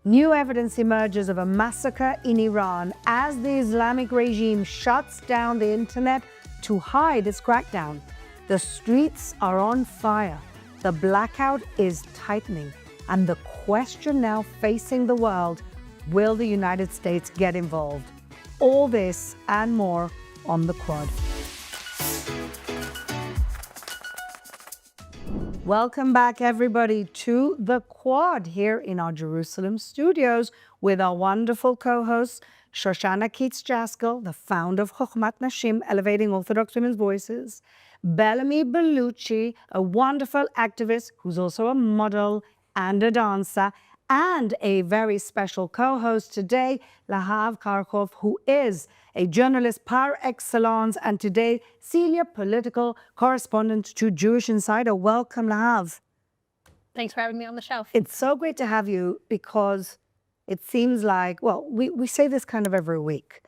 New evidence emerges of a massacre in Iran as the Islamic regime shuts down the internet to hide its crackdown. The streets are on fire. The blackout is tightening. And the question now facing the world, will the United States get involved? All this and more on the Quad. Welcome back, everybody, to the Quad here in our Jerusalem studios with our wonderful co-hosts, Shoshana Keats-Jaskell, the founder of Chokhmat Nashim, Elevating Orthodox Women's Voices, Bellamy Bellucci, a wonderful activist who's also a model and a dancer, and a very special co-host today, Lahav Karkov, who is a journalist par excellence, and today, senior political correspondent to Jewish Insider. Welcome, Lahav. Thanks for having me on the show. It's so great to have you because it seems like, well, we say this kind of every week,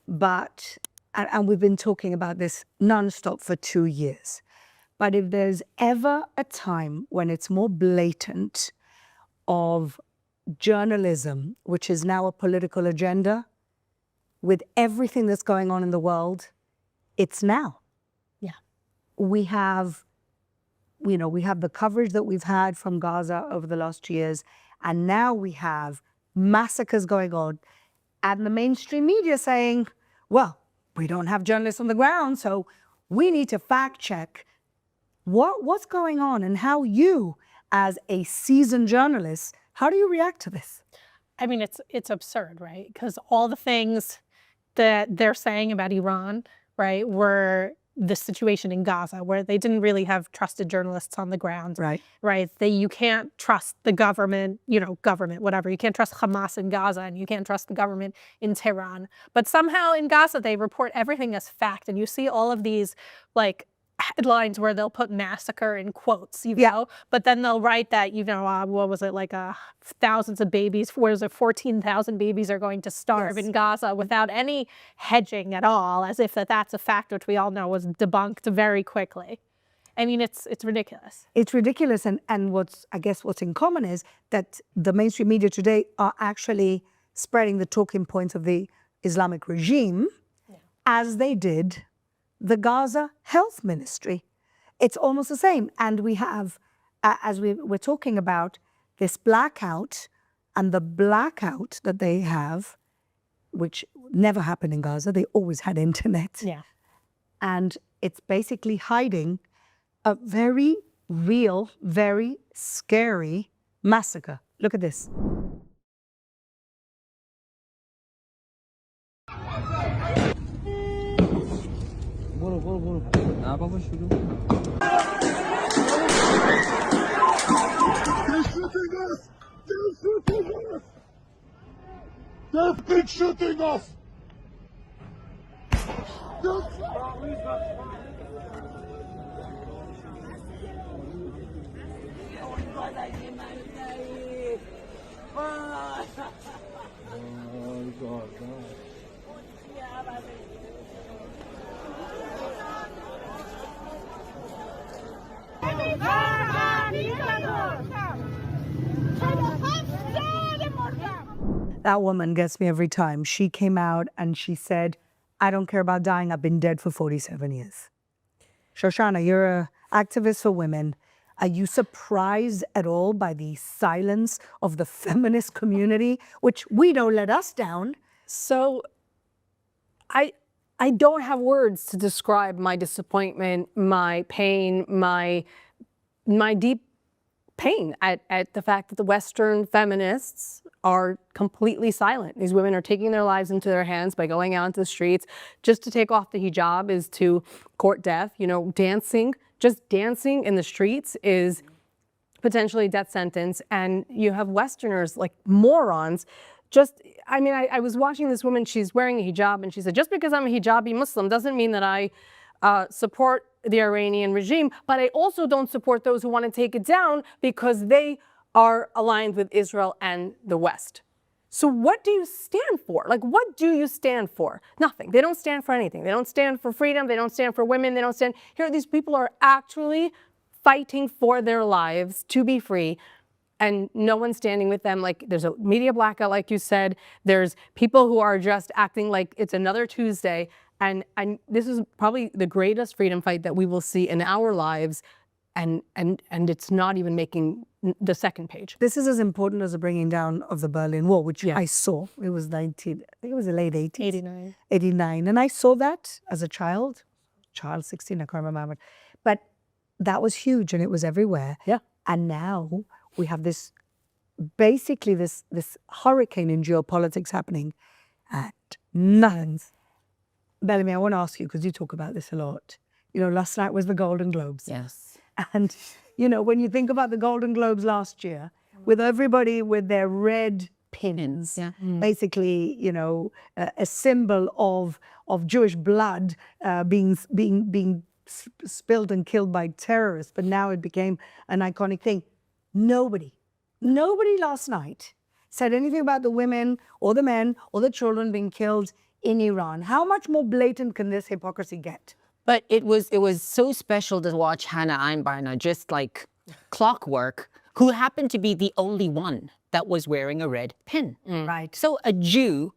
but, and we've been talking about this nonstop for 2 years. But if there's ever a time when it's more blatant of journalism, which is now a political agenda, with everything that's going on in the world, it's now. Yeah. We have the coverage that we've had from Gaza over the last 2 years, and now we have massacres going on, and the mainstream media saying, well, we don't have journalists on the ground, so we need to fact check what's going on, and how you, as a seasoned journalist, how do you react to this? I mean, it's absurd, right? Because all the things that they're saying about Iran, right, were the situation in Gaza, where they didn't really have trusted journalists on the ground. Right. Right. You can't trust the government, whatever. You can't trust Hamas in Gaza, and you can't trust the government in Tehran. But somehow in Gaza, they report everything as fact. And you see all of these, like, headlines where they'll put massacre in quotes, you know, but then they'll write that, what was it, like thousands of babies, 14,000 babies are going to starve in Gaza without any hedging at all, as if that's a fact, which we all know was debunked very quickly. I mean, it's ridiculous. It's ridiculous. And what's in common is that the mainstream media today are actually spreading the talking points of the Islamic regime as they did the Gaza Health Ministry. It's almost the same. And we have, as we're talking about, this blackout, and the blackout that they have, which never happened in Gaza. They always had internet. Yeah. And it's basically hiding a very real, very scary massacre. Look at this. نه بابا شروع They're shooting us. That woman gets me every time. She came out and she said, I don't care about dying. I've been dead for 47 years. Shoshana, you're an activist for women. Are you surprised at all by the silence of the feminist community, which we don't let us down? So I don't have words to describe my disappointment, my pain, my deep pain at the fact that the Western feminists are completely silent. These women are taking their lives into their hands by going out into the streets. Just to take off the hijab is to court death. Dancing, just dancing in the streets is potentially a death sentence. And you have Westerners, like morons, I was watching this woman, she's wearing a hijab, and she said, just because I'm a hijabi Muslim doesn't mean that I support the Iranian regime, but I also don't support those who want to take it down because they are aligned with Israel and the West. So what do you stand for? Like, what do you stand for? Nothing. They don't stand for anything. They don't stand for freedom. They don't stand for women. They don't stand. Here, these people are actually fighting for their lives to be free. and no one's standing with them. Like, there's a media blackout, like you said. There's people who are just acting like it's another Tuesday. And this is probably the greatest freedom fight that we will see in our lives. And it's not even making the second page. This is as important as the bringing down of the Berlin Wall, which I saw. It was I think it was the late 80s. 89. 89. And I saw that as a child, 16, I can't remember. But that was huge and it was everywhere. Yeah. And now we have this, basically this hurricane in geopolitics happening and nothing's. Bellamy, I want to ask you, because you talk about this a lot. You know, last night was the Golden Globes. Yes. And, you know, when you think about the Golden Globes last year, with everybody with their red pins, basically, you know, a symbol of Jewish blood being spilled and killed by terrorists, but now it became an iconic thing. Nobody last night said anything about the women or the men or the children being killed in Iran. How much more blatant can this hypocrisy get? But it was so special to watch Hannah Einbeiner, just like clockwork, who happened to be the only one that was wearing a red pin. Right. So a Jew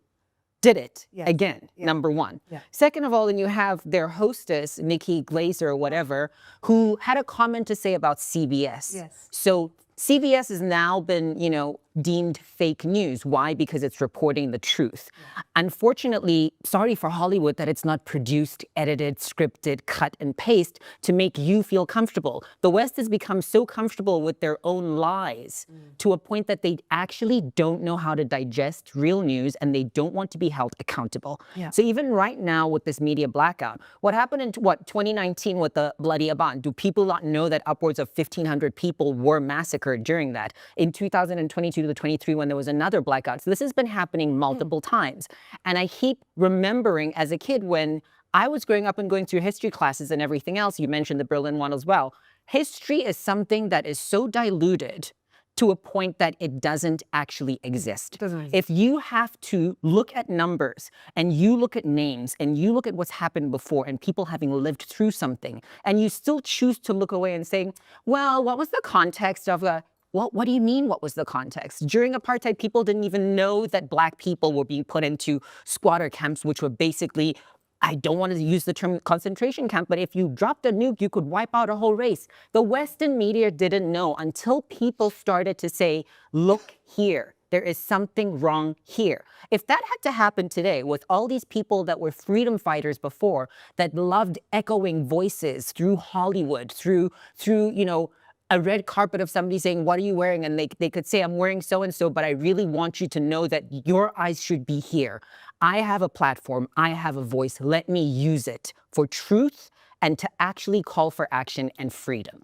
did it again, number one. Second of all, then you have their hostess, Nikki Glaser or whatever, who had a comment to say about CBS. Yes. So CBS has now been, you know, deemed fake news. Why? Because it's reporting the truth. Unfortunately, sorry for Hollywood that it's not produced, edited, scripted, cut and paste to make you feel comfortable. The West has become so comfortable with their own lies to a point that they actually don't know how to digest real news and they don't want to be held accountable. So even right now with this media blackout, what happened in 2019 with the Bloody Aban? Do people not know that upwards of 1,500 people were massacred during that? In 2022 to 23 when there was another blackout. So this has been happening multiple times. And I keep remembering as a kid when I was growing up and going through history classes and everything else, you mentioned the Berlin one as well. History is something that is so diluted to a point that it doesn't actually exist. If you have to look at numbers and you look at names and you look at what's happened before and people having lived through something and you still choose to look away and say, well, what was the context of what do you mean, what was the context? During apartheid, people didn't even know that Black people were being put into squatter camps, which were basically, I don't want to use the term concentration camp, but if you dropped a nuke, you could wipe out a whole race. The Western media didn't know until people started to say, look here, there is something wrong here. If that had to happen today with all these people that were freedom fighters before, that loved echoing voices through Hollywood, through you know, a red carpet of somebody saying, what are you wearing? And they could say, I'm wearing so-and-so, but I really want you to know that your eyes should be here. I have a platform. I have a voice. Let me use it for truth and to actually call for action and freedom.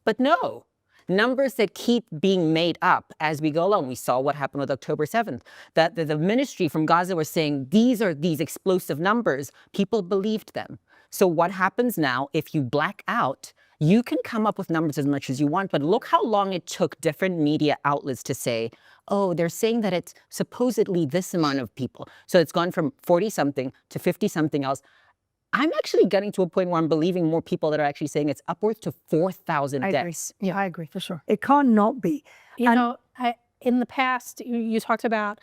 But no, numbers that keep being made up as we go along. We saw what happened with October 7th, that the ministry from Gaza was saying, these are these explosive numbers. People believed them. So what happens now if you black out? You can come up with numbers as much as you want, but look how long it took different media outlets to say, oh, they're saying that it's supposedly this amount of people. So it's gone from 40-something to 50-something else. I'm actually getting to a point where I'm believing more people that are actually saying it's upwards to 4,000 deaths. Yeah, I agree, for sure. It can't not be. You know, in the past, you talked about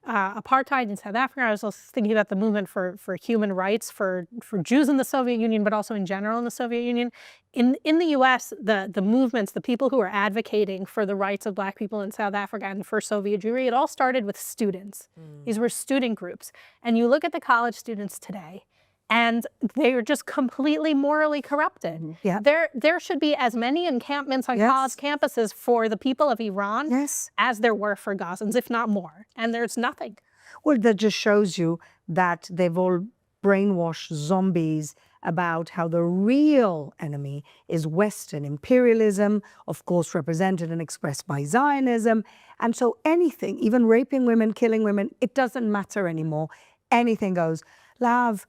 apartheid in South Africa. I was also thinking about the movement for human rights for Jews in the Soviet Union, but also in general in the Soviet Union. In the US, the movements, the people who are advocating for the rights of Black people in South Africa and for Soviet Jewry, it all started with students. These were student groups. And you look at the college students today, and they are just completely morally corrupted. There should be as many encampments on college campuses for the people of Iran as there were for Gazans, if not more. And there's nothing. Well, that just shows you that they've all brainwashed zombies about how the real enemy is Western imperialism, of course represented and expressed by Zionism. And so anything, even raping women, killing women, it doesn't matter anymore. Anything goes. Lav,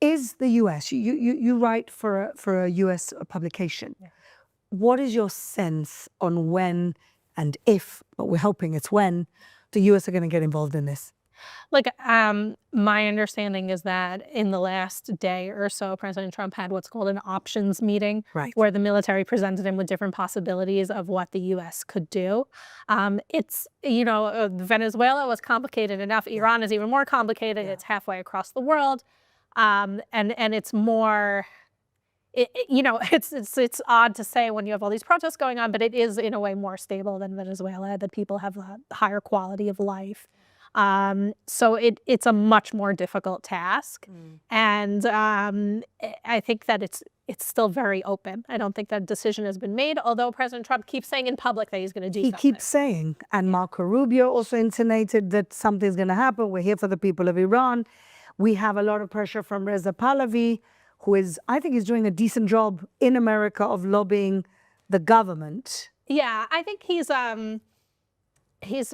is the US, you write for a US publication. What is your sense on when and if, but we're hoping it's when, the US are going to get involved in this? Like, my understanding is that in the last day or so, President Trump had what's called an options meeting, Right. where the military presented him with different possibilities of what the U.S. could do. It's, Venezuela was complicated enough. Iran is even more complicated. It's halfway across the world. And it's more... It's odd to say when you have all these protests going on, but it is in a way more stable than Venezuela, that people have a higher quality of life. So it's a much more difficult task. And I think that it's still very open. I don't think that decision has been made, although President Trump keeps saying in public that he's going to do something. He keeps saying, and Marco Rubio also intimated that something's going to happen. We're here for the people of Iran. We have a lot of pressure from Reza Pahlavi, who I think is doing a decent job in America of lobbying the government. Yeah, I think he's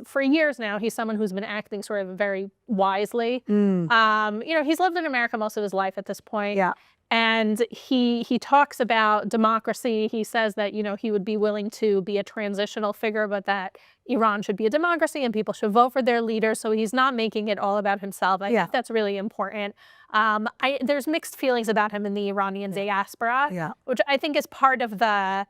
for years now, he's someone who's been acting sort of very wisely. He's lived in America most of his life at this point. Yeah. And he talks about democracy. He says that, he would be willing to be a transitional figure, but that Iran should be a democracy and people should vote for their leader. So he's not making it all about himself. I think that's really important. There's mixed feelings about him in the Iranian diaspora, which I think is part of the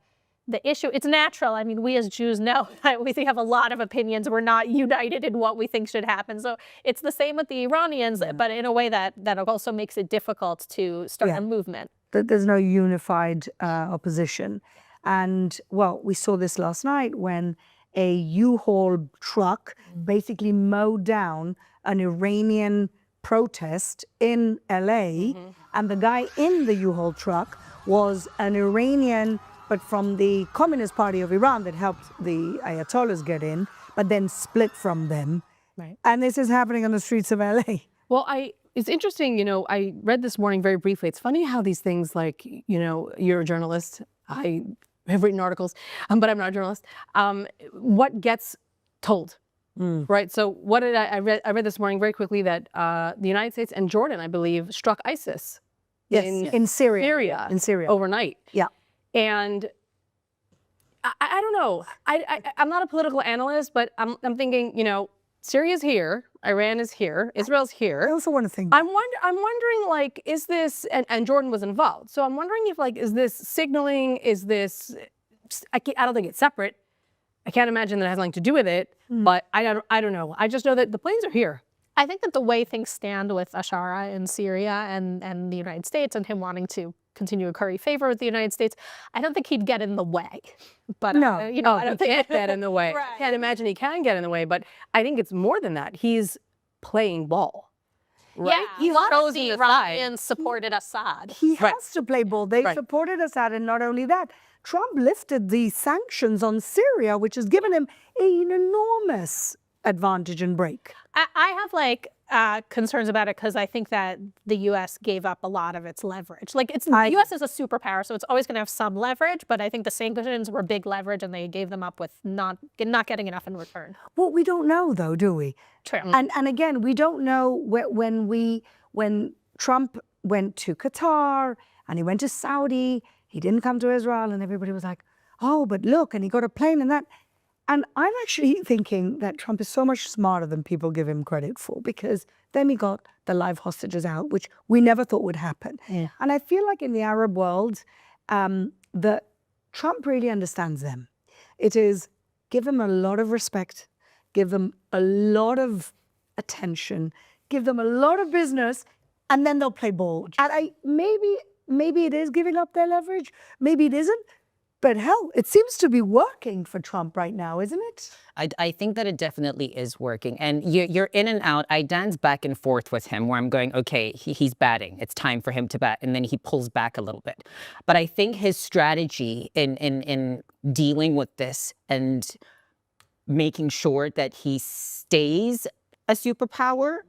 issue. It's natural. I mean, we as Jews know that we have a lot of opinions. We're not united in what we think should happen. So it's the same with the Iranians, but in a way that also makes it difficult to start a movement. There's no unified opposition. And, well, we saw this last night when a U-Haul truck basically mowed down an Iranian protest in LA. And the guy in the U-Haul truck was an Iranian, but from the Communist Party of Iran that helped the Ayatollahs get in, but then split from them. Right. And this is happening on the streets of LA. Well, it's interesting, I read this morning very briefly. It's funny how these things, like, you're a journalist. I have written articles, but I'm not a journalist. What gets told, right? So what did I read this morning very quickly that the United States and Jordan, I believe, struck ISIS in Syria. In Syria. Overnight. Yeah. And I don't know. I'm not a political analyst, but I'm thinking, Syria's here, Iran is here, Israel's here. I also want to think. I'm wondering, like, is this, and Jordan was involved. So I'm wondering if, like, is this signaling? Is this? I don't think it's separate. I can't imagine that it has nothing to do with it. But I don't know. I just know that the planes are here. I think that the way things stand with Ashara in Syria and the United States and him wanting to continue to curry favor with the United States, I don't think he'd get in the way. But no, I don't think he can't get in the way. Right. I can't imagine he can get in the way. But I think it's more than that. He's playing ball. Right? Yeah, a lot of the Iranians supported Assad. He has to play ball. They Right. supported Assad, and not only that, Trump lifted the sanctions on Syria, which has given him an enormous advantage and break. I have concerns about it because I think that the U.S. gave up a lot of its leverage. Like, the U.S. is a superpower, so it's always going to have some leverage. But I think the sanctions were big leverage, and they gave them up with not getting enough in return. Well, we don't know, though, do we? True. And again, we don't know when Trump went to Qatar and he went to Saudi, he didn't come to Israel, and everybody was like, oh, but look, and he got a plane and that. And I'm actually thinking that Trump is so much smarter than people give him credit for, because then he got the live hostages out, which we never thought would happen. Yeah. And I feel like in the Arab world, that Trump really understands them. It is give them a lot of respect, give them a lot of attention, give them a lot of business, and then they'll play ball. And maybe it is giving up their leverage, maybe it isn't. But hell, it seems to be working for Trump right now, isn't it? I think that it definitely is working. And you're in and out. I dance back and forth with him where I'm going, okay, he's batting. It's time for him to bat. And then he pulls back a little bit. But I think his strategy in dealing with this and making sure that he stays a superpower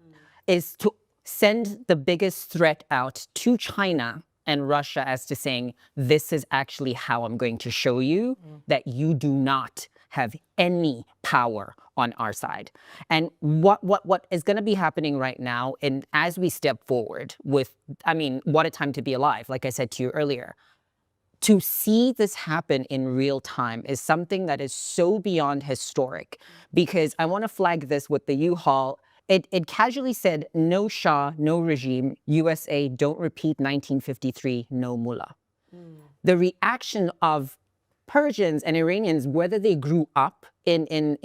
is to send the biggest threat out to China and Russia as to saying, this is actually how I'm going to show you that you do not have any power on our side. And what is going to be happening right now, and as we step forward with, what a time to be alive, like I said to you earlier, to see this happen in real time is something that is so beyond historic, because I want to flag this with the U-Haul. it casually said, no Shah, no regime, USA, don't repeat 1953, no mullah. The reaction of Persians and Iranians, whether they grew up in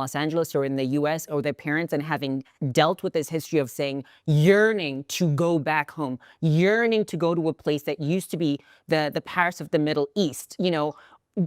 Los Angeles or in the US, or their parents, and having dealt with this history of saying, yearning to go back home, yearning to go to a place that used to be the Paris of the Middle East, you know,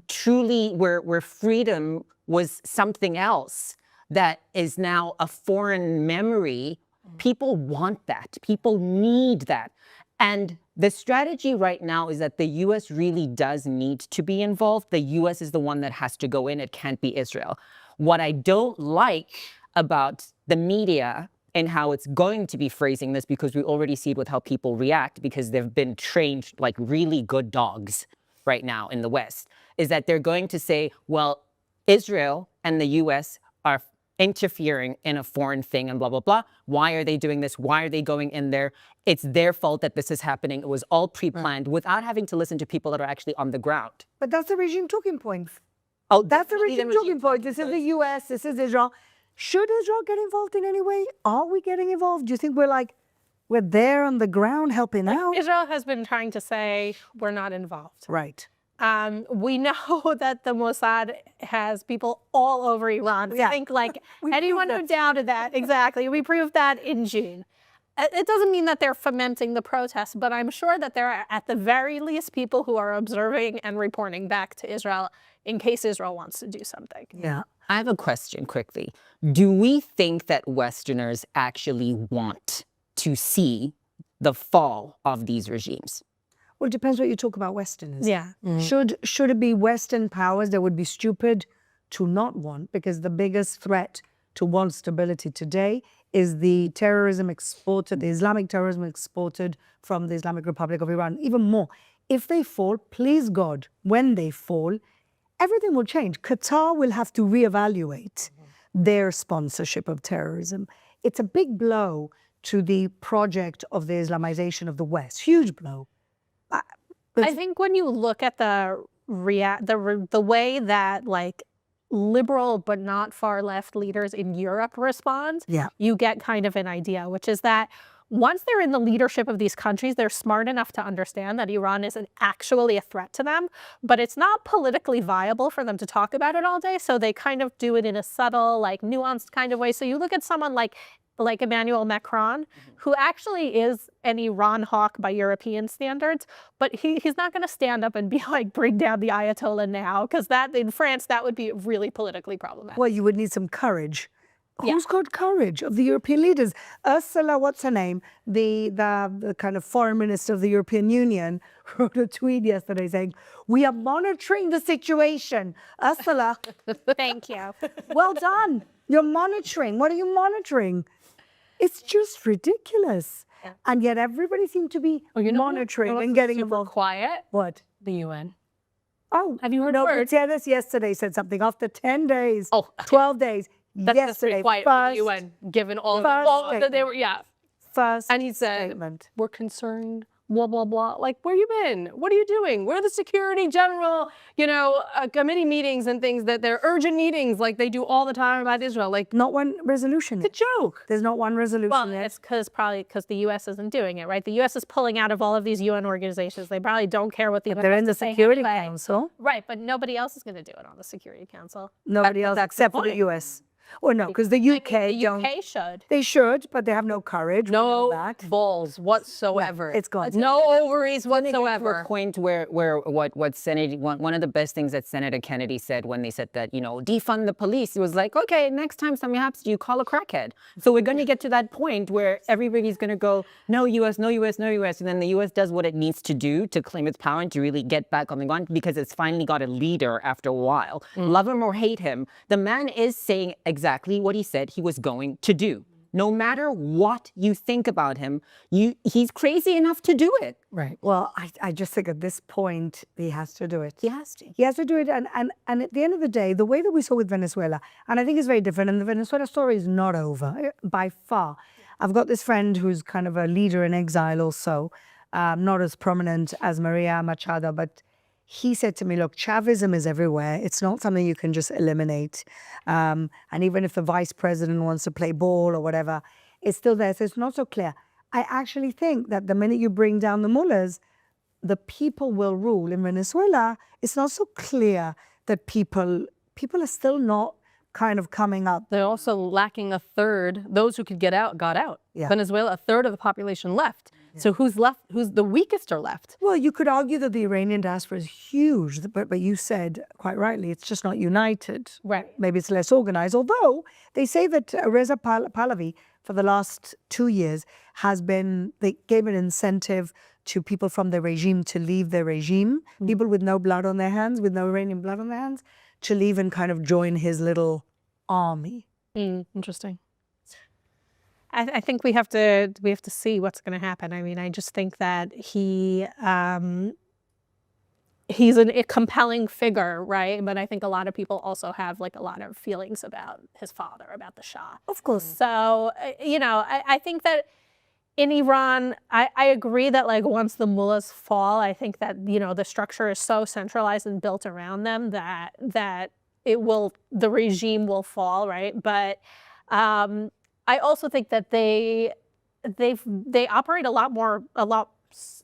truly where freedom was something else that is now a foreign memory. People want that. People need that. And the strategy right now is that the U.S. really does need to be involved. The U.S. is the one that has to go in. It can't be Israel. What I don't like about the media and how it's going to be phrasing this, because we already see it with how people react, because they've been trained like really good dogs right now in the West, is that they're going to say, well, Israel and the U.S. are interfering in a foreign thing and blah, blah, blah. Why are they doing this? Why are they going in there? It's their fault that this is happening. It was all pre-planned without having to listen to people that are actually on the ground. But that's the regime talking point. Oh, That's the regime talking point. This is the US, this is Israel. Should Israel get involved in any way? Are we getting involved? Do you think we're there on the ground helping out? Israel has been trying to say we're not involved. Right. We know that the Mossad has people all over Iran. Yeah. I think like We anyone proved who doubted that, exactly. We proved that in June. It doesn't mean that they're fomenting the protests, but I'm sure that there are at the very least people who are observing and reporting back to Israel in case Israel wants to do something. Yeah. I have a question quickly. Do we think that Westerners actually want to see the fall of these regimes? Well, it depends what you talk about Westerners. Yeah. Should it be Western powers that would be stupid to not want? Because the biggest threat to world stability today is the terrorism exported, the Islamic terrorism exported from the Islamic Republic of Iran. Even more, if they fall, please God, when they fall, everything will change. Qatar will have to reevaluate their sponsorship of terrorism. It's a big blow to the project of the Islamization of the West. Huge blow. I think when you look at the way that like liberal but not far left leaders in Europe respond, Yeah. you get kind of an idea, which is that once they're in the leadership of these countries, they're smart enough to understand that Iran isn't actually a threat to them, but it's not politically viable for them to talk about it all day. So they kind of do it in a subtle, like nuanced kind of way. So you look at someone like Emmanuel Macron, who actually is an Iran hawk by European standards, but he's not going to stand up and be like, bring down the Ayatollah now, because that in France, that would be really politically problematic. Well, you would need some courage. Yeah. Who's got courage of the European leaders? Ursula, what's her name? The kind of foreign minister of the European Union wrote a tweet yesterday saying, we are monitoring the situation. Ursula, Thank you. well done. You're monitoring. What are you monitoring? It's just ridiculous. Yeah. And yet everybody seemed to be monitoring and getting involved. Quiet. What? The UN. Oh, Have you heard no, word? Guterres yesterday said something. After 10 days, Oh, 12 days, That's just yesterday, pretty quiet for the first, UN, given all first that they were. Yeah. first And he said, statement. we're concerned, blah, blah, blah. Like, where you been? What are you doing? Where are the security general, committee meetings and things that they're urgent meetings like they do all the time about Israel? Like, Not one resolution. it's a joke. There's not one resolution Well, yet. it's probably because the U.S. isn't doing it, right? The U.S. is pulling out of all of these UN organizations. They probably don't care what the UN They're has in to the say Security anyway. Council. Right, but nobody else is going to do it on the Security Council. Nobody else that's the except for the point. US. Or no, because the UK The don't. UK should. They should, but they have no courage. We know No that. balls whatsoever. it's gone. No ovaries To a whatsoever. point where what Senator, one of the best things that Senator Kennedy said when they said that, defund the police, it was like, okay, next time something happens to you, call a crackhead. So we're going to get to that point where everybody's going to go, no US, no US, no US. And then the US does what it needs to do to claim its power and to really get back on the ground because it's finally got a leader after a while. Love him or hate him, the man is saying exactly what he said he was going to do. No matter what you think about him, he's crazy enough to do it. Right. Well, I just think at this point, he has to do it. He has to. He has to do it. And at the end of the day, the way that we saw with Venezuela, and I think it's very different, and the Venezuela story is not over by far. I've got this friend who's kind of a leader in exile also, not as prominent as Maria Machado, but he said to me, look, Chavism is everywhere. It's not something you can just eliminate. And even if the vice president wants to play ball or whatever, it's still there. So it's not so clear. I actually think that the minute you bring down the mullahs, the people will rule. In Venezuela, it's not so clear that people are still not kind of coming up. They're also lacking a third. Those who could get out got out. Yeah. Venezuela, a third of the population left. So who's left? Who's the weakest are left? Well, you could argue that the Iranian diaspora is huge, but you said quite rightly, it's just not united. Right. Maybe it's less organized. Although they say that Reza Pahlavi, for the last 2 years, they gave an incentive to people from the regime to leave the regime, people with no blood on their hands, with no Iranian blood on their hands, to leave and kind of join his little army. Interesting. I think we have to see what's going to happen. I mean, I just think that he's a compelling figure, right? But I think a lot of people also have like a lot of feelings about his father, about the Shah. Of course. So, I think that in Iran, I agree that like once the mullahs fall, I think that, the structure is so centralized and built around them that the regime will fall, right? But I also think that they operate a lot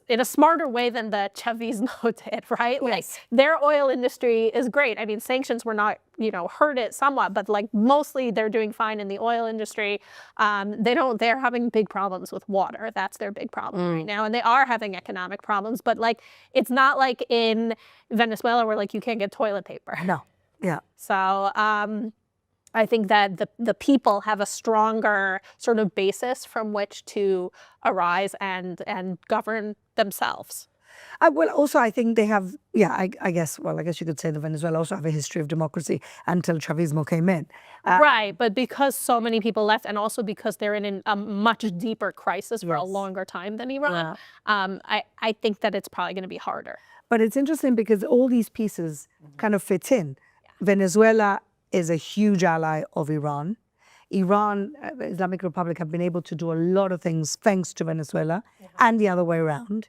in a smarter way than the Chavismo did, right? Yes. Like their oil industry is great. I mean, sanctions were not, hurt it somewhat, but like mostly they're doing fine in the oil industry. They're having big problems with water. That's their big problem right now. And they are having economic problems, but like, it's not like in Venezuela where like you can't get toilet paper. No. Yeah. So, I think that the people have a stronger sort of basis from which to arise and govern themselves. Well, also, I think they have, I guess you could say that Venezuela also have a history of democracy until Chavismo came in. Right, but because so many people left and also because they're in a much deeper crisis for a longer time than Iran, I think that it's probably going to be harder. But it's interesting because all these pieces kind of fit in. Venezuela is a huge ally of Iran. Iran, the Islamic Republic, have been able to do a lot of things thanks to Venezuela and the other way around.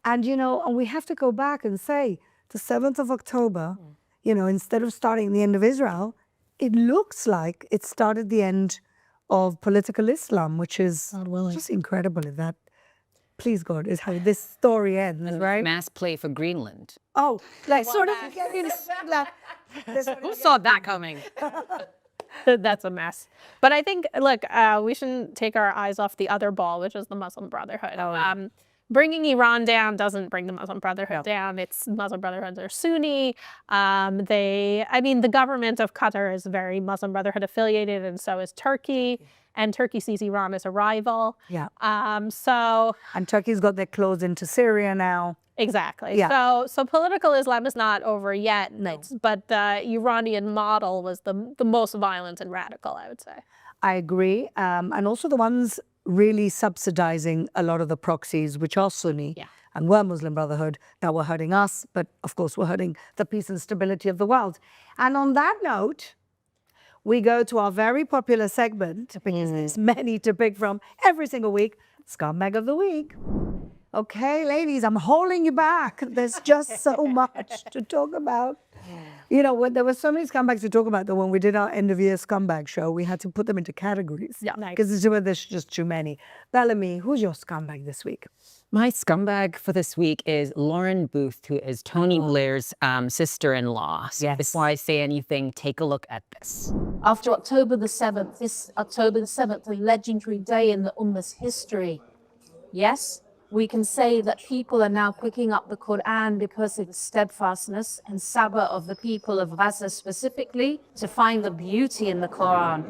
And, and we have to go back and say the 7th of October, instead of starting the end of Israel, it looks like it started the end of political Islam, which is just incredible. If that, please God, is how this story ends, right? Mass play for Greenland. Oh, like sort of getting Who saw that coming? That's a mess. But I think, look, we shouldn't take our eyes off the other ball, which is the Muslim Brotherhood. Bringing Iran down doesn't bring the Muslim Brotherhood down. It's Muslim Brotherhood are Sunni. The government of Qatar is very Muslim Brotherhood affiliated, and so is Turkey. And Turkey sees Iran as a rival. Yeah. And Turkey's got their claws into Syria now. Exactly. Yeah. So political Islam is not over yet, but the Iranian model was the most violent and radical, I would say. I agree. And also the ones really subsidizing a lot of the proxies, which are Sunni and were Muslim Brotherhood, that were hurting us, but of course were hurting the peace and stability of the world. And on that note, we go to our very popular segment, because there's many to pick from every single week, Scumbag of the Week. Okay, ladies, I'm holding you back. There's just so much to talk about. When there were so many scumbags to talk about that when we did our end of year scumbag show, we had to put them into categories. Yeah, nice. Because there's just too many. Bellamy, who's your scumbag this week? My scumbag for this week is Lauren Booth, who is Tony Blair's sister-in-law. So Yes. before I say anything, take a look at this. After October the 7th, this October the 7th, a legendary day in the Ummah's history. Yes, we can say that people are now picking up the Quran because of the steadfastness and sabr of the people of Gaza specifically to find the beauty in the Quran.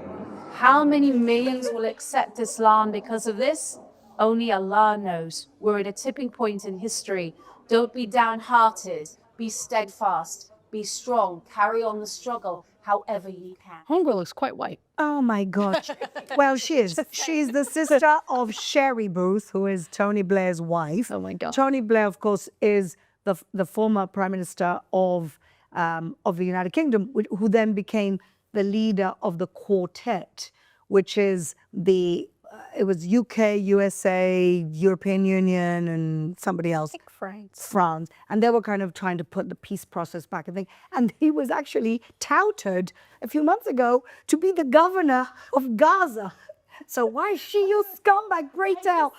How many millions will accept Islam because of this? Only Allah knows. We're at a tipping point in history. Don't be downhearted. Be steadfast. Be strong. Carry on the struggle however you can. Homegirl looks quite white. Oh my gosh. Well, she is. She's the sister of Sherry Booth, who is Tony Blair's wife. Oh my God. Tony Blair, of course, is the former Prime Minister of the United Kingdom, who then became the leader of the Quartet, which is the it was UK, USA, European Union, and somebody else. I think France. France, and they were kind of trying to put the peace process back, I think. And he was actually touted a few months ago to be the governor of Gaza. So why is she, you scumbag? Great tell.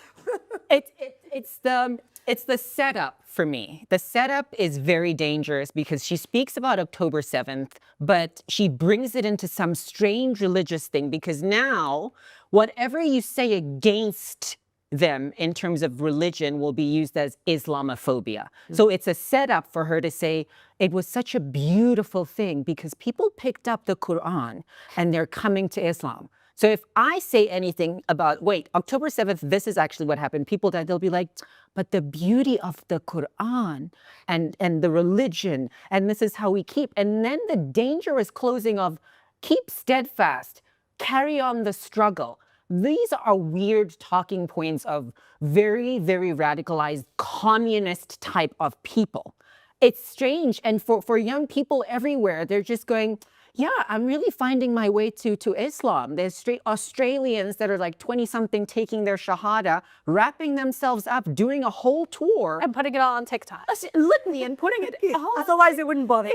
It's the setup for me. The setup is very dangerous because she speaks about October 7th, but she brings it into some strange religious thing because now whatever you say against them in terms of religion will be used as Islamophobia. So it's a setup for her to say it was such a beautiful thing because people picked up the Quran and they're coming to Islam. So if I say anything about, wait, October 7th, this is actually what happened, people died, they'll be like, but the beauty of the Quran and the religion, and this is how we keep. And then the dangerous closing of keep steadfast, carry on the struggle. These are weird talking points of very, very radicalized communist type of people. It's strange. And for young people everywhere, they're just going, yeah, I'm really finding my way to Islam. There's straight Australians that are like 20-something taking their shahada, wrapping themselves up, doing a whole tour. And putting it all on TikTok. Litany and putting it all. Otherwise, they wouldn't bother.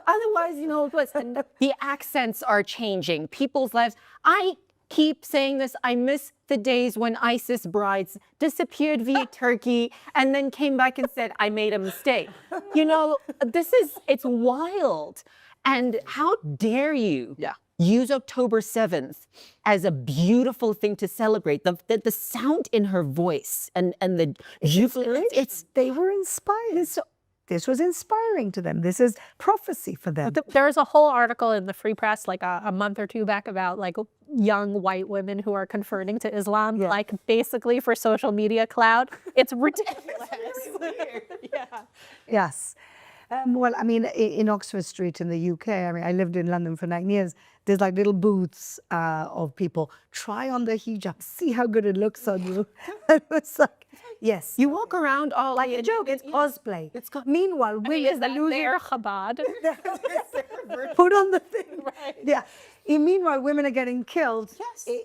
Otherwise, you know, and the accents are changing. People's lives. I keep saying this. I miss the days when ISIS brides disappeared via Turkey and then came back and said, I made a mistake. You know, it's wild. And how dare you use October 7th as a beautiful thing to celebrate? The sound in her voice and the they were inspired. This was inspiring to them. This is prophecy for them. There was a whole article in the Free Press like a month or two back about like young white women who are converting to Islam, like basically for social media clout. It's ridiculous. Yes. Well, I mean, in Oxford Street in the UK, I mean, I lived in London for 9 years. There's like little booths of people try on the hijab, see how good it looks on you. It's like, yes. You walk around all like a joke. It's cosplay. Meanwhile, women Is that their Chabad? put on the thing. Right. Yeah. Meanwhile, women are getting killed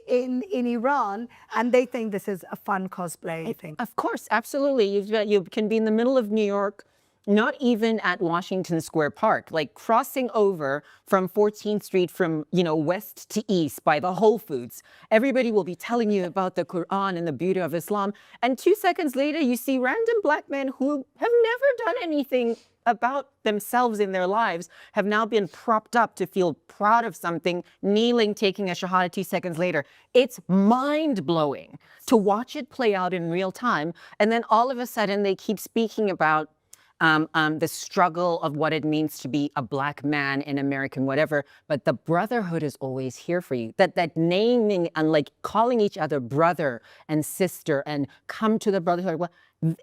in Iran, and they think this is a fun cosplay thing. Of course, absolutely. You can be in the middle of New York, not even at Washington Square Park, like crossing over from 14th Street from, you know, west to east by the Whole Foods. Everybody will be telling you about the Quran and the beauty of Islam. And 2 seconds later, you see random black men who have never done anything about themselves in their lives, have now been propped up to feel proud of something, kneeling, taking a shahada 2 seconds later. It's mind-blowing to watch it play out in real time. And then all of a sudden, they keep speaking about the struggle of what it means to be a black man in American whatever, but the brotherhood is always here for you. That naming and like calling each other brother and sister and come to the brotherhood. Well,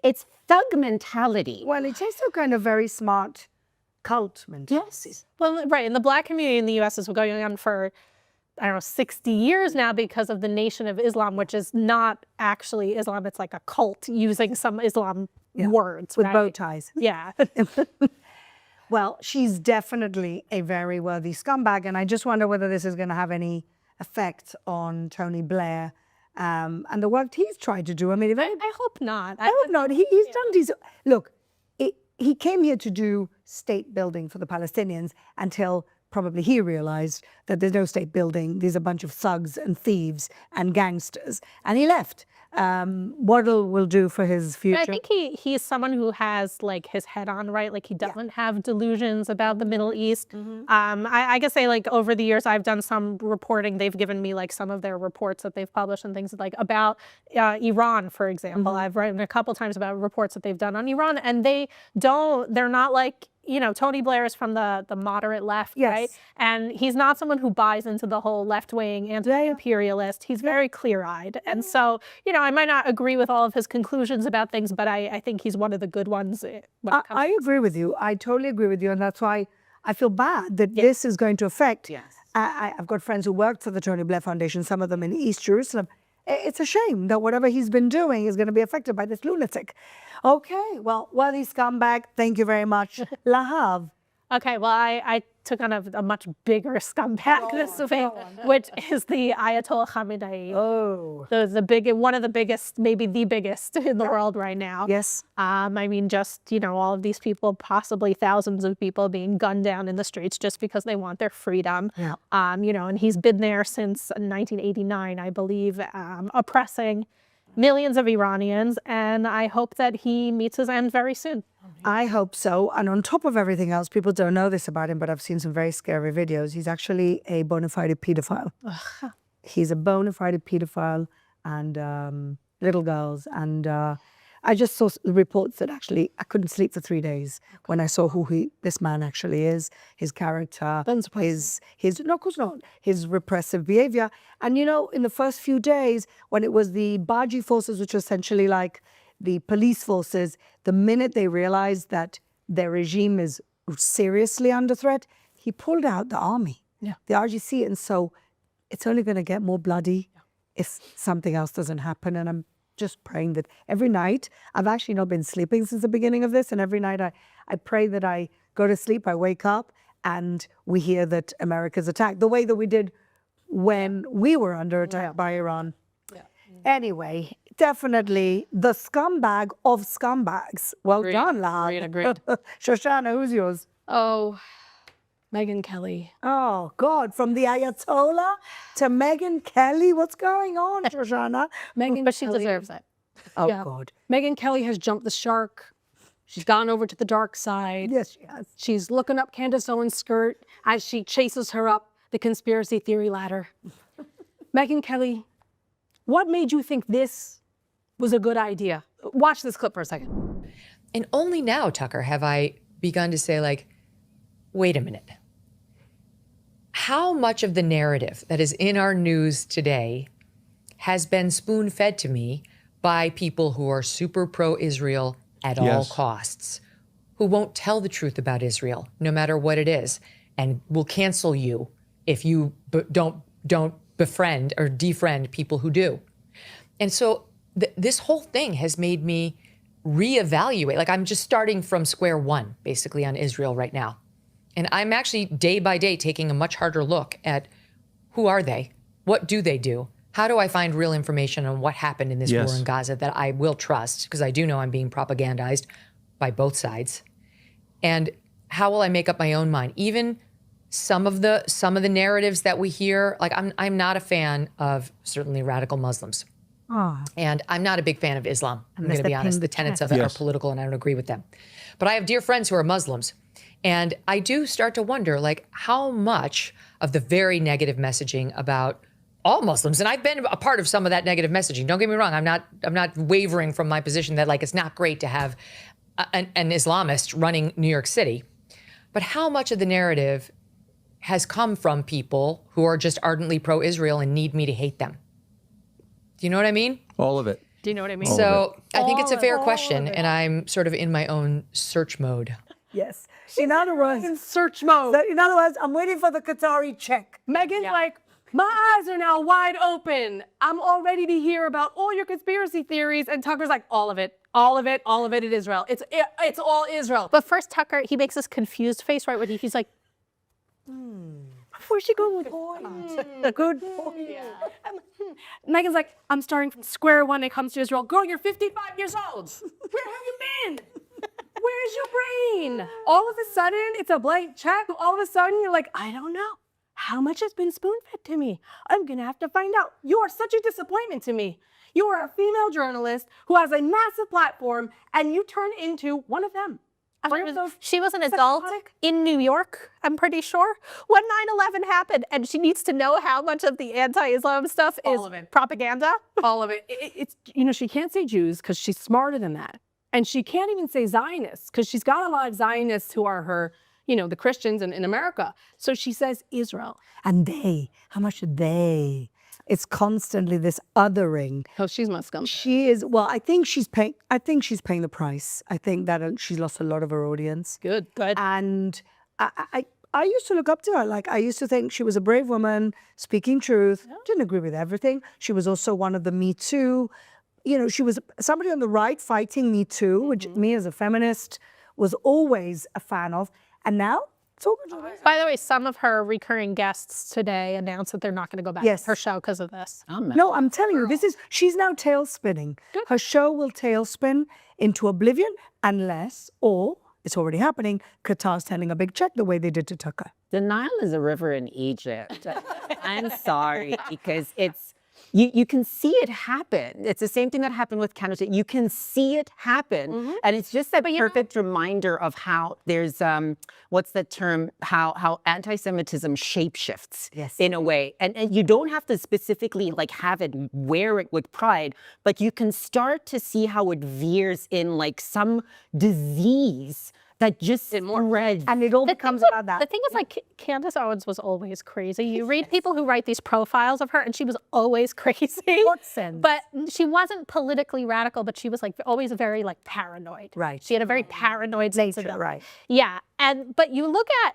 it's thug mentality. Well, it's also kind of very smart cult mentality. Yes. Well, right. And the black community in the U.S. is going on for, I don't know, 60 years now because of the Nation of Islam, which is not actually Islam. It's like a cult using some Islam words. With right? bow ties. Yeah. Well, she's definitely a very worthy scumbag, and I just wonder whether this is going to have any effect on Tony Blair and the work he's tried to do. I mean, I hope not. I hope not. He's done these. Look, he came here to do state building for the Palestinians until probably he realized that there's no state building. There's a bunch of thugs and thieves and gangsters, and he left. What will do for his future? I think he's someone who has like his head on right. Like he doesn't have delusions about the Middle East. I guess like over the years I've done some reporting. They've given me like some of their reports that they've published and things like about Iran, for example. I've written a couple times about reports that they've done on Iran, and they're not like, you know, Tony Blair is from the moderate left, right? And he's not someone who buys into the whole left-wing anti-imperialist. He's very clear-eyed. And so, you know, I might not agree with all of his conclusions about things, but I think he's one of the good ones. I agree with you. I totally agree with you. And that's why I feel bad that this is going to affect. I've got friends who worked for the Tony Blair Foundation, some of them in East Jerusalem. It's a shame that whatever he's been doing is going to be affected by this lunatic. Okay, well, worthy scumbag, thank you very much. Lahav. Okay, well, I took on a much bigger scumbag this week, which is the Ayatollah Khamenei. Oh. One of the biggest, maybe the biggest in the world right now. Yes. I mean, just, all of these people, possibly thousands of people being gunned down in the streets just because they want their freedom. Yeah. And he's been there since 1989, I believe, oppressing millions of Iranians, and I hope that he meets his end very soon. I hope so. And on top of everything else, people don't know this about him, but I've seen some very scary videos. He's actually a bona fide pedophile. He's a bona fide pedophile and little girls. And I just saw reports that actually I couldn't sleep for 3 days when I saw who this man actually is, his character, no, of course not, his repressive behavior. And in the first few days, when it was the Baji forces, which are essentially like the police forces, the minute they realized that their regime is seriously under threat, he pulled out the army, the IRGC. And so it's only going to get more bloody if something else doesn't happen. And I'm just praying that every night, I've actually not been sleeping since the beginning of this, and every night I pray that I go to sleep, I wake up, and we hear that America's attacked, the way that we did when we were under attack by Iran. Anyway, definitely the scumbag of scumbags. Well done, lad. Agreed. Shoshana, who's yours? Oh, Megyn Kelly. Oh, God, from the Ayatollah to Megyn Kelly. What's going on, Shoshana? But she deserves it. Oh, God. Megyn Kelly has jumped the shark. She's gone over to the dark side. Yes, she has. She's looking up Candace Owens' skirt as she chases her up the conspiracy theory ladder. Megyn Kelly, what made you think this was a good idea? Watch this clip for a second. And only now, Tucker, have I begun to say, wait a minute. How much of the narrative that is in our news today has been spoon-fed to me by people who are super pro-Israel at all costs, who won't tell the truth about Israel, no matter what it is, and will cancel you if you don't befriend or defriend people who do. And so this whole thing has made me reevaluate. I'm just starting from square one, basically, on Israel right now. And I'm actually day by day taking a much harder look at who are they? What do they do? How do I find real information on what happened in this war in Gaza that I will trust? Because I do know I'm being propagandized by both sides. And how will I make up my own mind? Even some of the narratives that we hear, I'm not a fan of certainly radical Muslims. And I'm not a big fan of Islam. I'm going to be honest. The tenets of it are political and I don't agree with them. But I have dear friends who are Muslims. And I do start to wonder, how much of the very negative messaging about all Muslims, and I've been a part of some of that negative messaging. Don't get me wrong. I'm not wavering from my position that it's not great to have an Islamist running New York City. But how much of the narrative has come from people who are just ardently pro-Israel and need me to hate them? Do you know what I mean? All of it. Do you know what I mean? So I think it's a fair question, and I'm sort of in my own search mode. Yes. In other words, In search mode. I'm waiting for the Qatari check. Megan's my eyes are now wide open. I'm all ready to hear about all your conspiracy theories. And Tucker's like, all of it in Israel. It's all Israel. But first, Tucker, he makes this confused face right when he's like, Where's she going with point? Good point. Megan's like, I'm starting from square one when it comes to Israel. Girl, you're 55 years old. Where have you been? Where's your brain? All of a sudden, it's a blank check. All of a sudden, you're like, I don't know. How much has been spoon-fed to me? I'm going to have to find out. You are such a disappointment to me. You are a female journalist who has a massive platform, and you turn into one of them. She was an adult in New York, I'm pretty sure, when 9/11 happened, and she needs to know how much of the anti-Islam stuff is propaganda. All of it. It's she can't say Jews because she's smarter than that. And she can't even say Zionists because she's got a lot of Zionists who are her, the Christians in America. So she says Israel. And they, how much are they? It's constantly this othering. Oh, she's my scum. She is, I think she's paying the price. I think that she's lost a lot of her audience. Good. And I used to look up to her. I used to think she was a brave woman, speaking truth, didn't agree with everything. She was also one of the Me Too. She was somebody on the right fighting Me Too, which me as a feminist was always a fan of. And now So much. By the way, some of her recurring guests today announced that they're not going to go back Yes. to her show because of this. No, I'm telling you, she's now tail spinning. Her show will tailspin into oblivion unless, or it's already happening, Qatar's sending a big check the way they did to Tucker. The Nile is a river in Egypt. I'm sorry, because you can see it happen. It's the same thing that happened with Canada. You can see it happen. And it's just a perfect reminder of how there's, what's the term, how anti-Semitism shapeshifts in a way. And you don't have to specifically like have it, wear it with pride, but you can start to see how it veers in like some disease that just spreads. And it all becomes about that. The thing is, like, Candace Owens was always crazy. You read people who write these profiles of her, and she was always crazy. What sense? But she wasn't politically radical, but she was like always very like paranoid. Right. She had a very paranoid sensibility. Right. Yeah. But you look at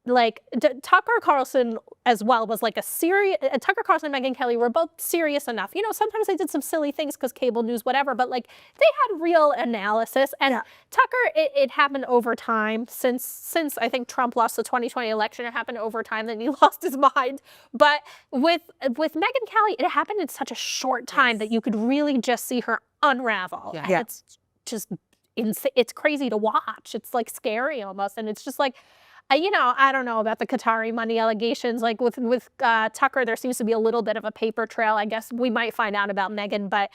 like Tucker Carlson as well was like a serious, Tucker Carlson and Megyn Kelly were both serious enough. You know, sometimes they did some silly things because cable news, whatever, but like they had real analysis. And Tucker, it happened over time. Since I think Trump lost the 2020 election, it happened over time, then he lost his mind. But with Megyn Kelly, it happened in such a short time that you could really just see her unravel. And it's just insane. It's crazy to watch. It's like scary almost. And it's just like, you know, I don't know about the Qatari money allegations. Like with Tucker, there seems to be a little bit of a paper trail. I guess we might find out about Megyn, but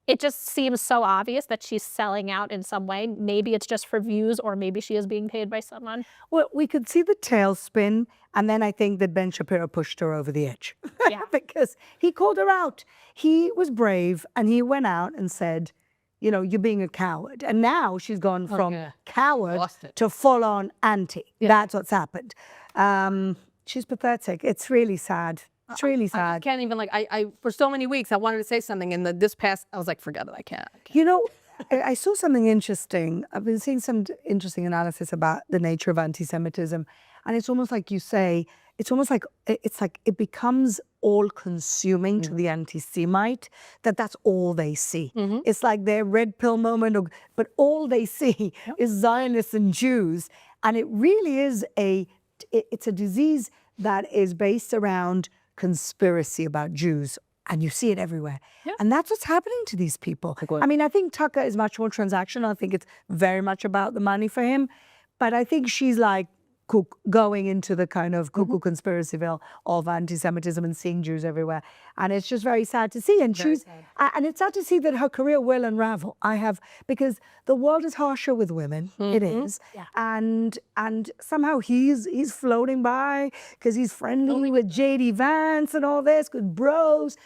it just seems so obvious that she's selling out in some way. Maybe it's just for views, or maybe she is being paid by someone. Well, we could see the tailspin, and then I think that Ben Shapiro pushed her over the edge. Yeah. Because he called her out. He was brave, and he went out and said, you know, you're being a coward. And now she's gone from coward to full-on anti. That's what's happened. She's pathetic. It's really sad. It's really sad. I can't even, like, I for so many weeks, I wanted to say something, and this past, I was like, forget it, I can't. You know, I saw something interesting. I've been seeing some interesting analysis about the nature of anti-Semitism. And it's almost like you say, it's almost like, it becomes all-consuming to the anti-Semite, that's all they see. It's like their red pill moment, but all they see is Zionists and Jews. And it really is it's a disease that is based around conspiracy about Jews. And you see it everywhere. And that's what's happening to these people. I mean, I think Tucker is much more transactional. I think it's very much about the money for him. But I think she's like going into the kind of cuckoo conspiracyville of anti-Semitism and seeing Jews everywhere. And it's just very sad to see. And and it's sad to see that her career will unravel. Because the world is harsher with women. It is. And somehow he's floating by because he's friendly with J.D. Vance and all this, good bros.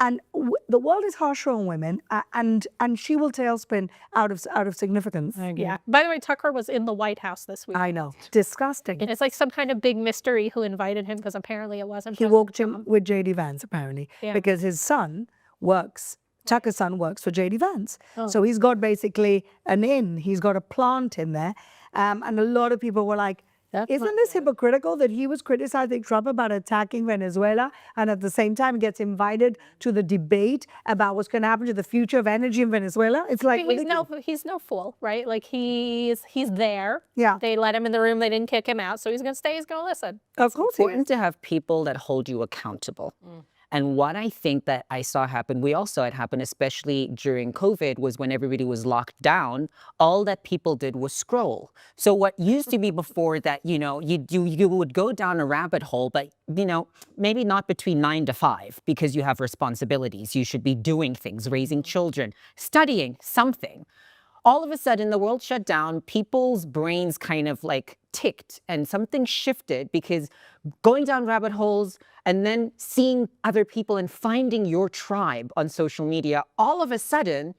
And the world is harsher on women, and she will tailspin out of significance. Yeah. By the way, Tucker was in the White House this week. I know. Disgusting. And it's like some kind of big mystery who invited him, because apparently it wasn't. He walked him with J.D. Vance, apparently, because his son Tucker's son works for J.D. Vance. So he's got basically an inn. He's got a plant in there. And a lot of people were like, isn't this hypocritical that he was criticizing Trump about attacking Venezuela, and at the same time gets invited to the debate about what's going to happen to the future of energy in Venezuela? It's like he's no fool, right? Like he's there. Yeah. They let him in the room. They didn't kick him out, so he's going to stay. He's going to listen. Of course, it's important to have people that hold you accountable. And what I think that I saw happen, we all saw it happen, especially during COVID, was when everybody was locked down, all that people did was scroll. So what used to be before that, you know, you would go down a rabbit hole, but, you know, maybe not between 9 to 5 because you have responsibilities. You should be doing things, raising children, studying something. All of a sudden, the world shut down, people's brains kind of like ticked, and something shifted, because going down rabbit holes and then seeing other people and finding your tribe on social media, all of a sudden,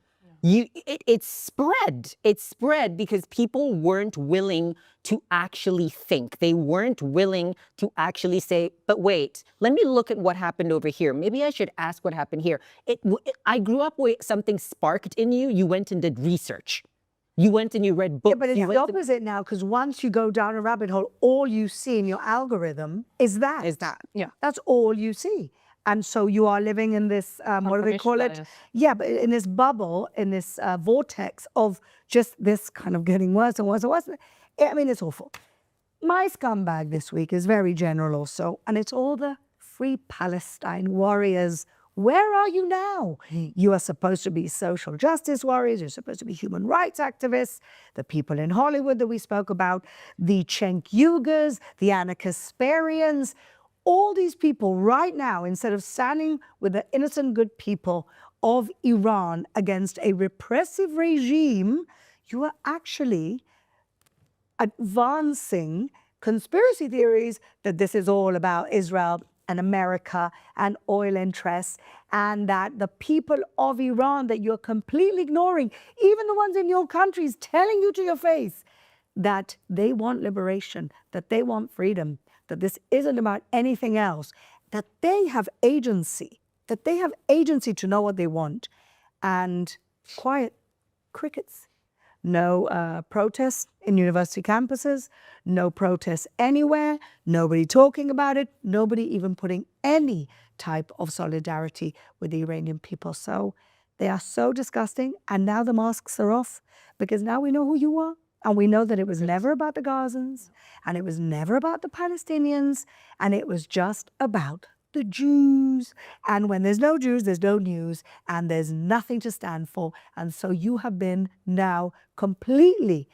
it spread. It spread because people weren't willing to actually think. They weren't willing to actually say, but wait, let me look at what happened over here. Maybe I should ask what happened here. I grew up with something sparked in you. You went and did research. You went and you read books. Yeah, but it's the opposite now, because once you go down a rabbit hole, all you see in your algorithm is that. Yeah. That's all you see. And so you are living in this, what do they call it? bias. Yeah, but in this bubble, in this vortex of just this kind of getting worse and worse and worse. I mean, it's awful. My scumbag this week is very general also, and it's all the Free Palestine warriors. Where are you now? You are supposed to be social justice warriors. You're supposed to be human rights activists. The people in Hollywood that we spoke about, the Cenk Uygurs, the Anna Kasparians, all these people right now, instead of standing with the innocent good people of Iran against a repressive regime, you are actually advancing conspiracy theories that this is all about Israel and America and oil interests, and that the people of Iran that you're completely ignoring, even the ones in your countries telling you to your face that they want liberation, that they want freedom, that this isn't about anything else, that they have agency, to know what they want. And quiet crickets. No protests in university campuses, no protests anywhere, nobody talking about it, nobody even putting any type of solidarity with the Iranian people. So they are so disgusting. And now the masks are off, because now we know who you are. And we know that it was never about the Gazans, and it was never about the Palestinians, and it was just about the Jews. And when there's no Jews, there's no news, and there's nothing to stand for. And so you have been now completely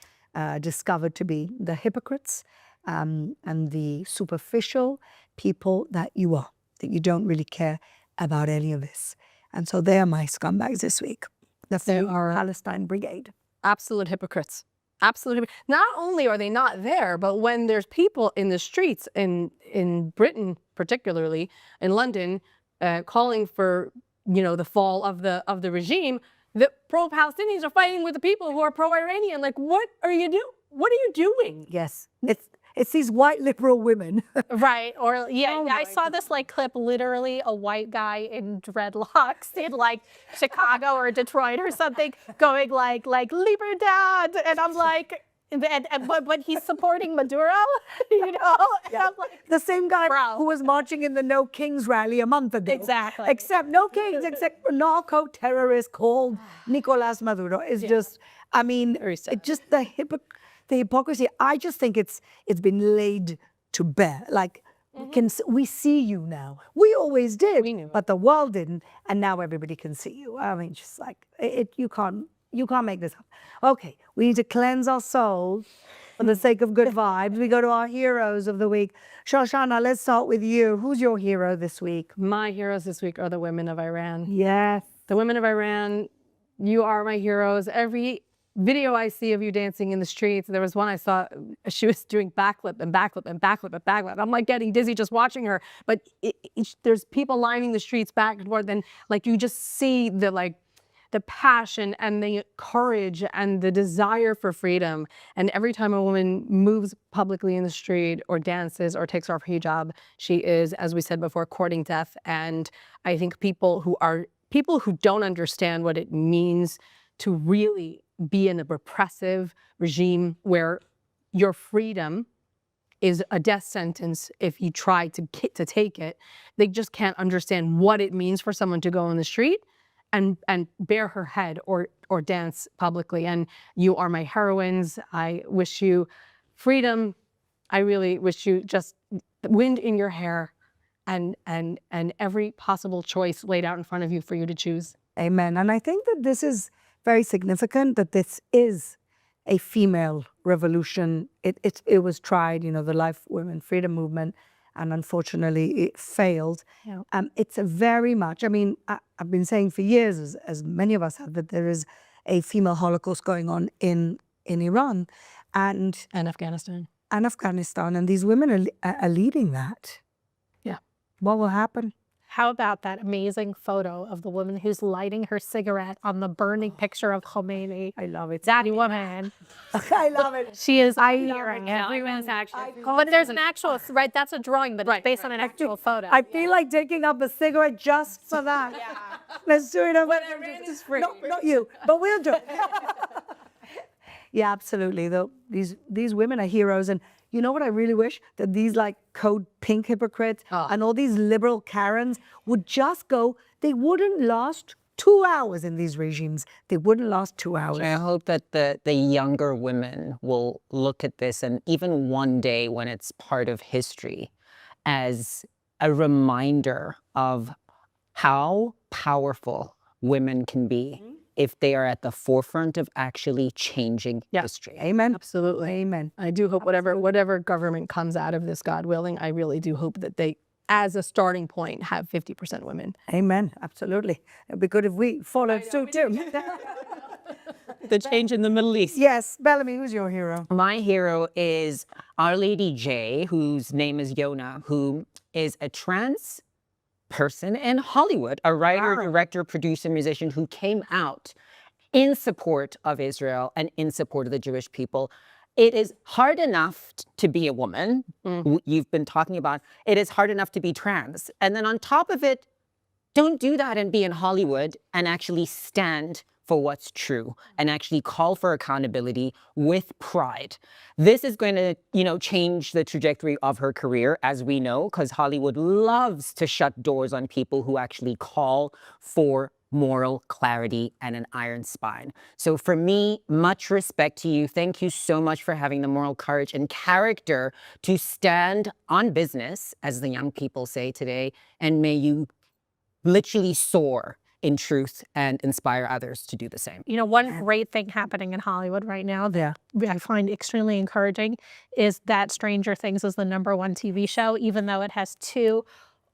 discovered to be the hypocrites and the superficial people that you are, that you don't really care about any of this. And so they are my scumbags this week. The Free Palestine Brigade. Absolute hypocrites. Absolutely. Not only are they not there, but when there's people in the streets in Britain, particularly in London, calling for, you know, the fall of the regime, the pro-Palestinians are fighting with the people who are pro-Iranian. Like, what are you doing? What are you doing? Yes, it's these white liberal women. Right. Or yeah, I saw this like clip, literally a white guy in dreadlocks in like Chicago or Detroit or something going like Libertad. And I'm like, but he's supporting Maduro, you know? And I'm like, The same guy Bro. who was marching in the No Kings rally a month ago. Exactly. Except no kings, except a narco-terrorist called Nicolas Maduro. It's just, I mean, it's just the hypocrisy. I just think it's been laid to bear. Like, we see you now. We always did, but the world didn't, and now everybody can see you. I mean, just like, you can't make this up. Okay, we need to cleanse our souls for the sake of good vibes. We go to our heroes of the week. Shoshana, let's start with you. Who's your hero this week? My heroes this week are the women of Iran. Yes. The women of Iran, you are my heroes. Every video I see of you dancing in the streets, there was one I saw, she was doing backflip and backflip and backflip and backflip. I'm like getting dizzy just watching her, but there's people lining the streets back and forth, and like you just see the passion and the courage and the desire for freedom. And every time a woman moves publicly in the street or dances or takes off her hijab, she is, as we said before, courting death. And I think people who don't understand what it means to really be in a repressive regime where your freedom is a death sentence if you try to take it, they just can't understand what it means for someone to go in the street and bare her head or dance publicly. And you are my heroines. I wish you freedom. I really wish you just wind in your hair and every possible choice laid out in front of you for you to choose. Amen. And I think that this is very significant, that this is a female revolution. It was tried, you know, the Life, Women, Freedom movement, and unfortunately it failed. Yeah. It's a very much, I mean, I've been saying for years, as many of us have, that there is a female Holocaust going on in Iran and Afghanistan. And these women are leading that. Yeah. What will happen? how about that amazing photo of the woman who's lighting her cigarette on the burning picture of Khomeini? I love it. That woman. I love it. She is I hearing everyone's actually. can't But there's an actual, right, that's a drawing, but it's based on an actual photo. I feel like taking up a cigarette just for that. Yeah. Let's do it. When Iran is free. No, not you, but we'll do it. Yeah, absolutely. Though these women are heroes, and you know what I really wish? That these like code pink hypocrites and all these liberal Karens would just go. They wouldn't last 2 hours in these regimes. They wouldn't last 2 hours. I hope that the younger women will look at this, and even one day when it's part of history, as a reminder of how powerful women can be if they are at the forefront of actually changing history. Amen. Absolutely. Amen. I do hope whatever government comes out of this, God willing, I really do hope that they, as a starting point, have 50% women. Amen. Absolutely. It'd be good if we followed suit too. The change in the Middle East. Yes. Bellamy, who's your hero? My hero is Our Lady J, whose name is Yona, who is a trans person in Hollywood, a writer, director, producer, musician who came out in support of Israel and in support of the Jewish people. It is hard enough to be a woman. You've been talking about it is hard enough to be trans. And then on top of it, don't do that and be in Hollywood and actually stand for what's true and actually call for accountability with pride. This is going to, change the trajectory of her career, as we know, because Hollywood loves to shut doors on people who actually call for moral clarity and an iron spine. So for me, much respect to you. Thank you so much for having the moral courage and character to stand on business, as the young people say today, and may you literally soar in truth and inspire others to do the same. One great thing happening in Hollywood right now that I find extremely encouraging is that Stranger Things is the #1 TV show, even though it has 2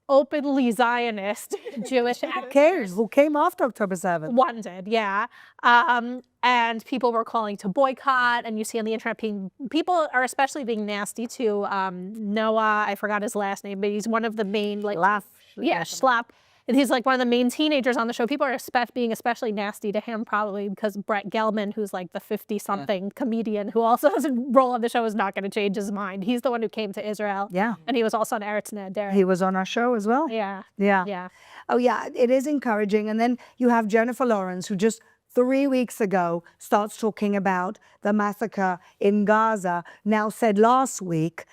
openly Zionist Jewish actors. Who came after October 7th? One did, yeah. And people were calling to boycott, and you see on the internet, people are especially being nasty to Noah. I forgot his last name, but he's one of the main, Schlapp. And he's like one of the main teenagers on the show. People are being especially nasty to him, probably because Brett Gelman, who's like the 50-something comedian who also has a role on the show, is not going to change his mind. He's the one who came to Israel. Yeah. And he was also on Eretz Nehederet. He was on our show as well. Yeah. Yeah. Yeah. Oh, yeah. It is encouraging. And then you have Jennifer Lawrence, who just 3 weeks ago starts talking about the massacre in Gaza, now said last week,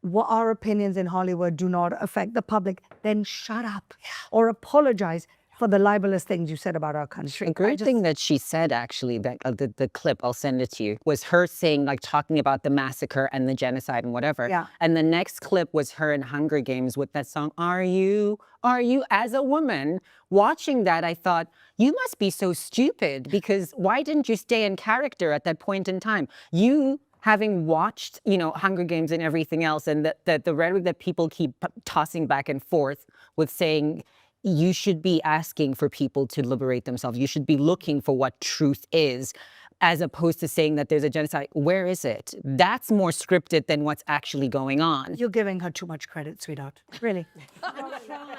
what our opinions in Hollywood do not affect the public, then shut up or apologize for the libelous things you said about our country. A great thing that she said, actually, that the clip, I'll send it to you, was her saying, talking about the massacre and the genocide and whatever. Yeah. And the next clip was her in Hunger Games with that song, Are You? As a woman, watching that, I thought, you must be so stupid, because why didn't you stay in character at that point in time? You, having watched, Hunger Games and everything else, and the rhetoric that people keep tossing back and forth with saying, you should be asking for people to liberate themselves. You should be looking for what truth is, as opposed to saying that there's a genocide. Where is it? That's more scripted than what's actually going on. You're giving her too much credit, sweetheart. Really.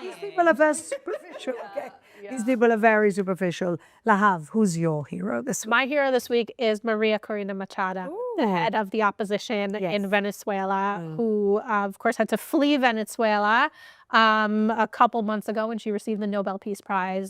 These people are very superficial, okay? These people are very superficial. Lahav, who's your hero this week? My hero this week is Maria Corina Machado, the head of the opposition in Venezuela, who, of course, had to flee Venezuela a couple months ago when she received the Nobel Peace Prize.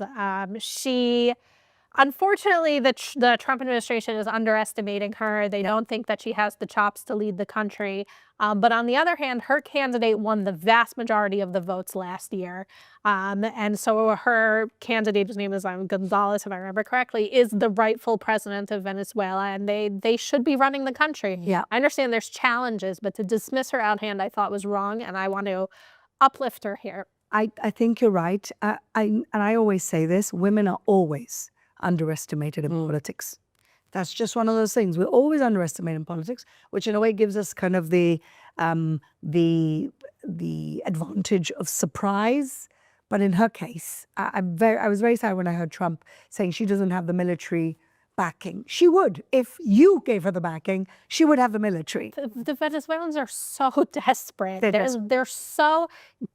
Unfortunately, the Trump administration is underestimating her. They don't think that she has the chops to lead the country. But on the other hand, her candidate won the vast majority of the votes last year. And so her candidate, whose name is Gonzalez, if I remember correctly, is the rightful president of Venezuela. And they should be running the country. Yeah. I understand there's challenges, but to dismiss her out hand, I thought was wrong. And I want to uplift her here. I think you're right. And I always say this, women are always underestimated in politics. That's just one of those things. We're always underestimated in politics, which in a way gives us kind of the advantage of surprise. But in her case, I was very sad when I heard Trump saying she doesn't have the military backing. She would. If you gave her the backing, she would have the military. The Venezuelans are so desperate. They're so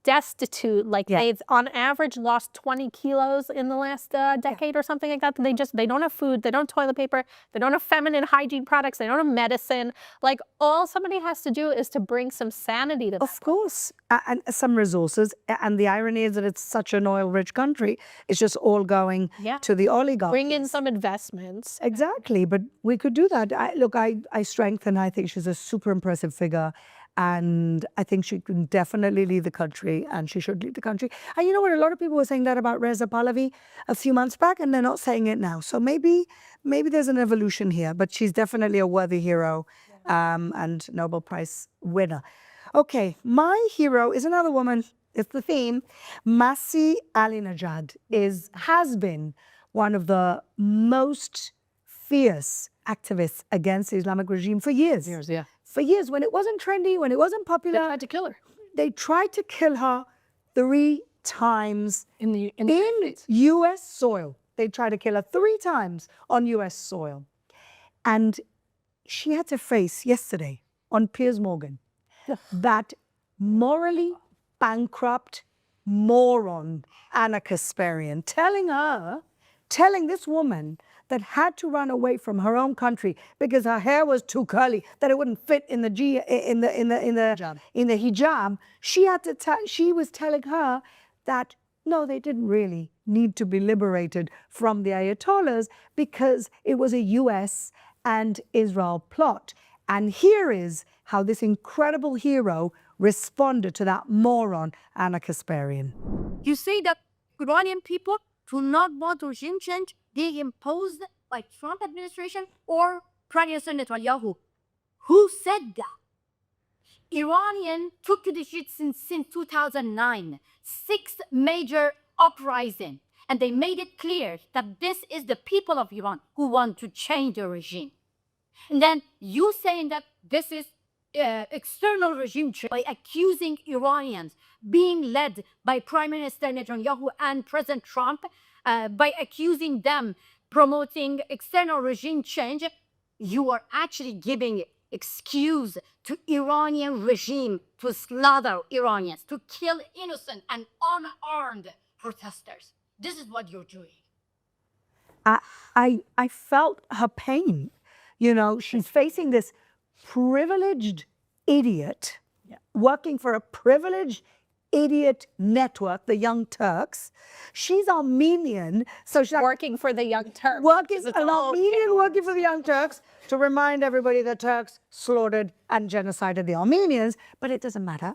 destitute. They've on average lost 20 kilos in the last decade or something like that. They don't have food. They don't have toilet paper. They don't have feminine hygiene products. They don't have medicine. All somebody has to do is to bring some sanity to that. Of course. And some resources. And the irony is that it's such an oil-rich country. It's just all going to the oligarchs. Bring in some investments. Exactly, but we could do that. I strengthen. I think she's a super impressive figure. And I think she can definitely leave the country, and she should leave the country. And you know what? A lot of people were saying that about Reza Pahlavi a few months back, and they're not saying it now. So maybe there's an evolution here, but she's definitely a worthy hero and Nobel Prize winner. Okay, my hero is another woman. It's the theme. Masih Alinejad has been one of the most fierce activists against the Islamic regime for years. Yeah. For years, when it wasn't trendy, when it wasn't popular. They tried to kill her. They tried to kill her 3 times In the U.S. soil. They tried to kill her 3 times on U.S. soil. And she had to face yesterday on Piers Morgan that morally bankrupt moron, Anna Kasparian, telling this woman that had to run away from her own country because her hair was too curly, that it wouldn't fit in the hijab. She was telling her that no, they didn't really need to be liberated from the Ayatollahs because it was a US and Israel plot. And here is how this incredible hero responded to that moron, Anna Kasparian. You say that Iranian people do not want regime change being imposed by Trump administration or Prime Minister Netanyahu. Who said that? Iranian took to the streets since 2009, 6 major uprising, and they made it clear that this is the people of Iran who want to change the regime. And then you saying that this is external regime change by accusing Iranians being led by Prime Minister Netanyahu and President Trump, by accusing them promoting external regime change, you are actually giving excuse to Iranian regime to slaughter Iranians, to kill innocent and unarmed protesters. This is what you're doing. I felt her pain. You know, she's facing this privileged idiot working for a privileged idiot network, the Young Turks. She's Armenian, so she's Working for the Young Turks. an Armenian working for the Young Turks to remind everybody the Turks slaughtered and genocided the Armenians, but it doesn't matter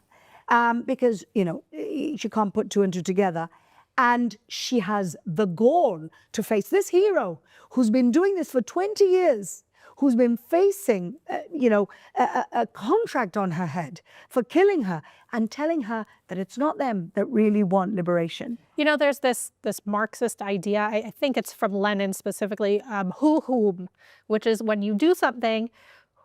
because, you know, she can't put 2 and 2 together. And she has the gall to face this hero who's been doing this for 20 years, who's been facing, a contract on her head for killing her and telling her that it's not them that really want liberation. You know, there's this Marxist idea, I think it's from Lenin specifically, whom, which is when you do something,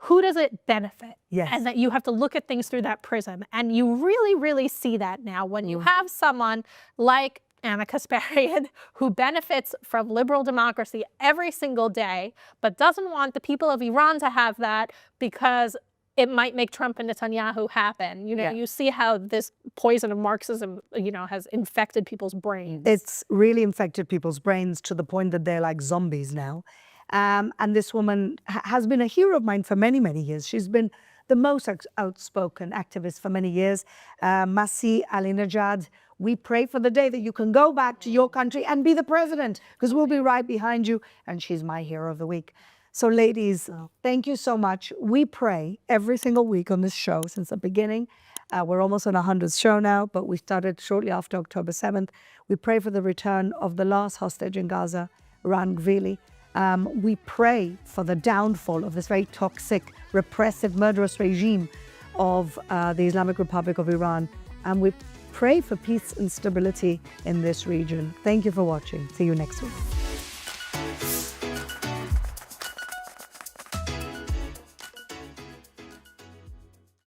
who does it benefit? Yes. And that you have to look at things through that prism. And you really, really see that now when you have someone like Anna Kasparian, who benefits from liberal democracy every single day, but doesn't want the people of Iran to have that because it might make Trump and Netanyahu happen. You know, you see how this poison of Marxism, has infected people's brains. It's really infected people's brains to the point that they're like zombies now. And this woman has been a hero of mine for many, many years. She's been the most outspoken activist for many years. Masih Alinejad, we pray for the day that you can go back to your country and be the president, because we'll be right behind you. And she's my hero of the week. So ladies, thank you so much. We pray every single week on this show since the beginning. We're almost on 100th show now, but we started shortly after October 7th. We pray for the return of the last hostage in Gaza, Ran Gvili. We pray for the downfall of this very toxic, repressive, murderous regime of the Islamic Republic of Iran. And we pray for peace and stability in this region. Thank you for watching. See you next week.